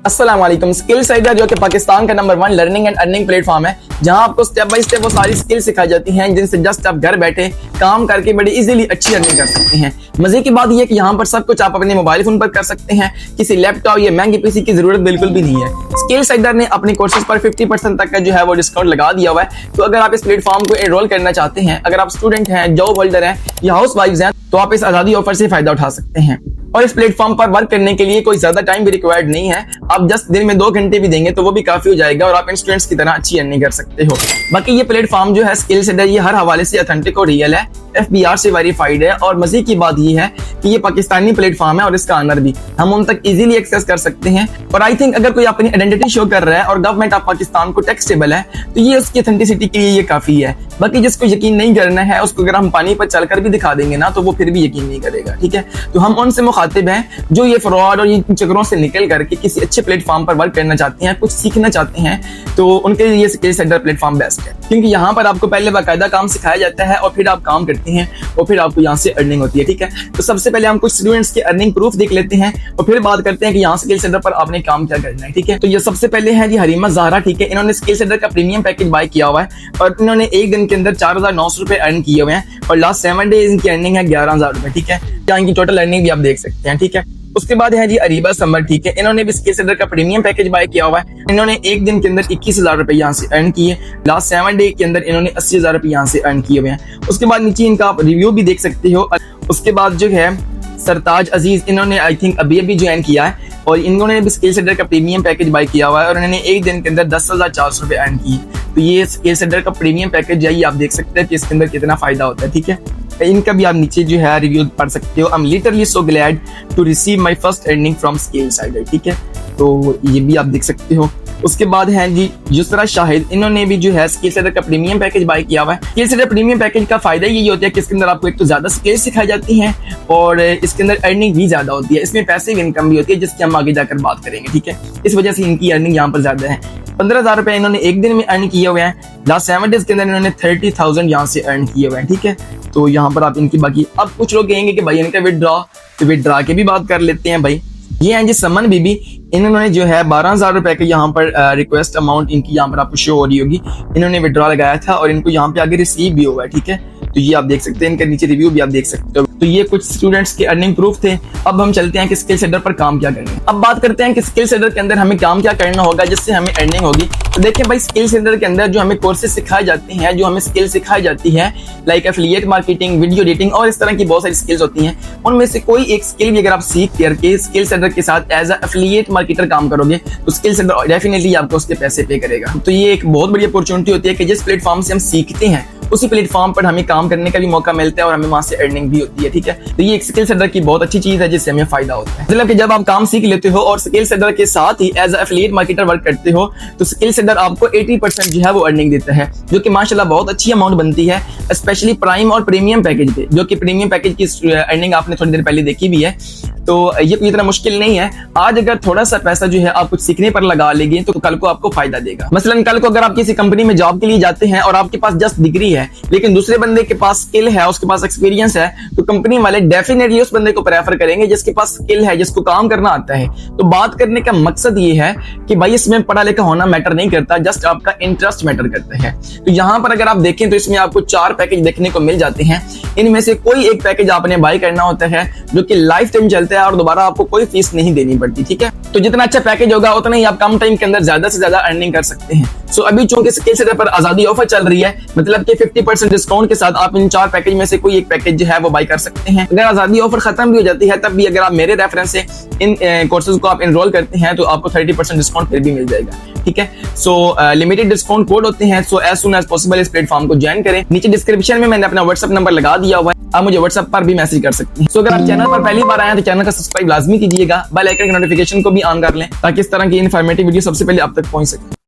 अस्सलाम वालेकुम। Skill cider जो कि पाकिस्तान का number 1 learning and earning platform है, जहां आपको स्टेप बाय स्टेप वो सारी स्किल सिखाई जाती हैं जिनसे जस्ट आप घर बैठे काम करके बड़ी इजीली अच्छी अर्निंग कर सकते हैं। मजे की बात यह है कि यहाँ पर सब कुछ आप अपने मोबाइल फोन पर कर सकते हैं, किसी लैपटॉप या महंगे पीसी की जरूरत बिल्कुल भी नहीं है। स्किल साइडर ने अपने कोर्सेज पर 50% तक का जो है वो डिस्काउंट लगा दिया हुआ है। तो अगर आप इस प्लेटफॉर्म को एनरोल करना चाहते हैं, अगर आप स्टूडेंट हैं, जॉब होल्डर हैं या हाउस वाइफ हैं, तो आप इस आजादी ऑफर से फायदा उठा सकते हैं। और इस प्लेटफॉर्म पर वर्क करने के लिए कोई ज्यादा टाइम भी रिक्वायर्ड नहीं है। आप जस्ट दिन में 2 घंटे भी देंगे तो वो भी काफी हो जाएगा और आप इन स्टूडेंट्स की तरह अच्छी अर्निंग कर सकते हो। बाकी ये प्लेटफॉर्म जो है स्किल साइडर, ये हर हवाले से ऑथेंटिक और रियल है, FBR से वेरीफाइड है। और मजे की बात ये है कि ये पाकिस्तानी प्लेटफॉर्म है और इसका ऑनर भी हम उन तक इजीली एक्सेस कर सकते हैं। और आई थिंक अगर कोई अपनी आइडेंटिटी शो कर रहा है और गवर्नमेंट ऑफ पाकिस्तान को टैक्सेबल है तो ये उसकी ऑथेंटिसिटी के लिए ये काफी है। बाकी जिसको यकीन नहीं करना है उसको अगर हम पानी पर चलकर भी दिखा देंगे ना तो वो फिर भी यकीन नहीं करेगा। ठीक है, तो हम उनसे मुखातिब हैं जो ये फ्रॉड और ये चक्करों से निकल करके किसी अच्छे प्लेटफॉर्म पर वर्क करना चाहते हैं, कुछ सीखना चाहते हैं, तो उनके लिए स्किल साइडर प्लेटफॉर्म बेस्ट है। क्योंकि यहाँ पर आपको पहले बाकायदा काम सिखाया जाता है और फिर आप काम करते हैं और फिर आपको यहाँ से अर्निंग होती है। ठीक है, तो सबसे पहले हम कुछ स्टूडेंट्स के अर्निंग प्रूफ देख लेते हैं और फिर बात करते हैं कि यहाँ स्किल साइडर पर आपने काम क्या करना है। ठीक है, तो ये सबसे पहले है जी हरीमा ज़हरा। ठीक है, इन्होंने स्किल साइडर का प्रीमियम पैकेज बाय किया हुआ है और इन्होंने एक दिन के अंदर 4900 रुपए अर्न किए हुए हैं और लास्ट 7 डेज इनकी अर्निंग है 11,000 रुपए। ठीक है, यहाँ इनकी टोटल अर्निंग भी आप देख सकते हैं। ठीक है, उसके बाद है जी अरीबा समर। ठीक है, इन्होंने भी स्किल साइडर का प्रीमियम पैकेज बाय किया हुआ है। इन्होंने एक दिन के अंदर 21,000 रुपए यहाँ से अर्न किए। लास्ट 7 डे के अंदर इन्होंने 80,000 रुपए यहाँ से अर्न किए हुए हैं। उसके बाद नीचे इनका आप रिव्यू भी देख सकते हो। उसके बाद जो है सरताज अजीज, इन्होंने आई थिंक अभी ज्वाइन किया है और इन्होंने भी स्किल साइडर का प्रीमियम पैकेज बाय किया हुआ है और इन्होंने एक दिन के अंदर 10,400 रुपए अर्न किए। तो ये स्किल साइडर का प्रीमियम पैकेज है, ये आप देख सकते हैं कि इसके अंदर कितना फायदा होता है। ठीक है, इनका भी आप नीचे जो है रिव्यू पढ़ सकते हो। I am literally so glad to receive my first earning from Skill Sider. ठीक है, तो ये भी आप देख सकते हो। उसके बाद है जी युसरा शाहिद, इन्होंने भी जो है स्किल साइडर का प्रीमियम पैकेज बाय किया हुआ है। स्किल साइडर प्रीमियम पैकेज का फायदा यही होता है कि इसके अंदर आपको एक तो ज्यादा स्किल सिखाई जाती हैं और इसके अंदर अर्निंग भी ज्यादा होती है। इसमें पैसिव इनकम भी होती है जिसकी हम आगे जाकर बात करेंगे। ठीक है, इस वजह से इनकी अर्निंग यहाँ पर ज्यादा है। 15,000 रुपए इन्होंने एक दिन में अर्न किए हुए हैं। लास्ट 7 डेज के अंदर इन्होंने 30,000 यहाँ से अर्न किए हुए हैं। ठीक है, तो यहाँ पर आप इनकी बाकी अब कुछ लोग कहेंगे कि भाई इनका विड्रॉ की भी बात कर लेते हैं। भाई ये हैं जी समन बीबी, इन्होंने जो है 12,000 रुपए के यहाँ पर रिक्वेस्ट अमाउंट इनकी यहाँ पर आपको शो हो रही होगी। इन्होंने विड्रॉ लगाया था और इनको यहाँ पे आगे रिसीव भी हुआ है। ठीक है, तो ये आप देख सकते हैं, इनके नीचे रिव्यू भी आप देख सकते हो। तो ये कुछ स्टूडेंट्स के अर्निंग प्रूफ थे। अब हम चलते हैं कि स्किल साइडर पर काम क्या करना है। अब बात करते हैं कि स्किल साइडर के अंदर हमें काम क्या करना होगा जिससे हमें अर्निंग होगी। तो देखिए भाई, स्किल साइडर के अंदर जो हमें कोर्सेज सिखाए जाते हैं, जो हमें स्किल सिखाई जाती है like affiliate marketing, video editing और इस तरह की बहुत सारी स्किल्स होती हैं। उनमें से कोई एक स्किल भी अगर आप सीख करके स्किल साइडर के साथ एज एफिलिएट मार्केटर काम करोगे तो स्किल साइडर डेफिनेटली आपको उसके पैसे पे करेगा। तो ये एक बहुत बड़ी अपॉर्चुनिटी होती है कि जिस प्लेटफॉर्म से हम सीखते हैं उसी प्लेटफॉर्म पर हमें काम करने का भी मौका मिलता है और हमें वहां से अर्निंग भी होती है। ठीक है, तो ये एक स्किल सेडर की बहुत अच्छी चीज है जिससे हमें फायदा होता है। मतलब कि जब आप काम सीख लेते हो और स्किल सेडर के साथ ही एज एफिलिएट मार्केटर वर्क करते हो तो स्किल सेडर आपको 80% जो है वो अर्निंग देता है, जो कि माशाल्लाह बहुत अच्छी अमाउंट बनती है, स्पेशली प्राइम और प्रीमियम पैकेज पे। जो कि प्रीमियम पैकेज की अर्निंग आपने थोड़ी देर पहले देखी भी है, तो ये कोई इतना मुश्किल नहीं है। आज अगर थोड़ा सा पैसा जो है आप कुछ सीखने पर लगा लेंगे तो कल को आपको फायदा देगा। मसलन कल को अगर आप किसी कंपनी में जॉब के लिए जाते हैं और आपके पास जस्ट डिग्री है लेकिन दूसरे बंदे के पास स्किल है, उसके पास एक्सपीरियंस है, तो कंपनी वाले डेफिनेटली उस बंदे को प्रेफर करेंगे जिसके पास स्किल है, जिसको काम करना आता है। तो बात करने का मकसद ये है कि भाई इसमें पढ़ा लिखा होना मैटर नहीं करता, जस्ट आपका इंटरेस्ट मैटर करता है। तो यहाँ पर अगर आप देखें तो इसमें आपको 4 पैकेज देखने को मिल जाते हैं। इनमें से कोई एक पैकेज आपने बाय करना होता है जो कि लाइफ टाइम चलता है और दोबारा आपको कोई फीस नहीं देनी पड़ती। ठीक है, तो जितना अच्छा पैकेज होगा उतना ही आप कम टाइम के अंदर ज्यादा से ज्यादा अर्निंग कर सकते हैं। सो अभी चूंकि स्किल साइडर पर आजादी ऑफर चल रही है, मतलब कि 50% डिस्काउंट के साथ आप इन 4 पैकेज में से कोई एक पैकेज जो है वो बाय कर सकते हैं। अगर आजादी ऑफर खत्म भी हो जाती है तब भी अगर आप मेरे रेफरेंस से इन कोर्सेज को आप एनरोल करते हैं तो आपको 30% डिस्काउंट फिर भी मिल जाएगा। ठीक है, सो लिमिटेड डिस्काउंट कोड होते हैं। So as soon as possible इस प्लेटफॉर्म को ज्वाइन करें। नीचे डिस्क्रिप्शन में मैंने अपना व्हाट्सएप नंबर लगा दिया हुआ है, आप मुझे व्हाट्सएप पर भी मैसेज कर सकते हैं। सो अगर आप चैनल पर पहली बार आए हैं तो चैनल का सब्सक्राइब लाजमी कीजिएगा, बेल आइकन की नोटिफिकेशन को भी ऑन कर लें ताकि इस तरह की इन्फॉर्मेटिव वीडियो सबसे पहले आप तक पहुंच सके।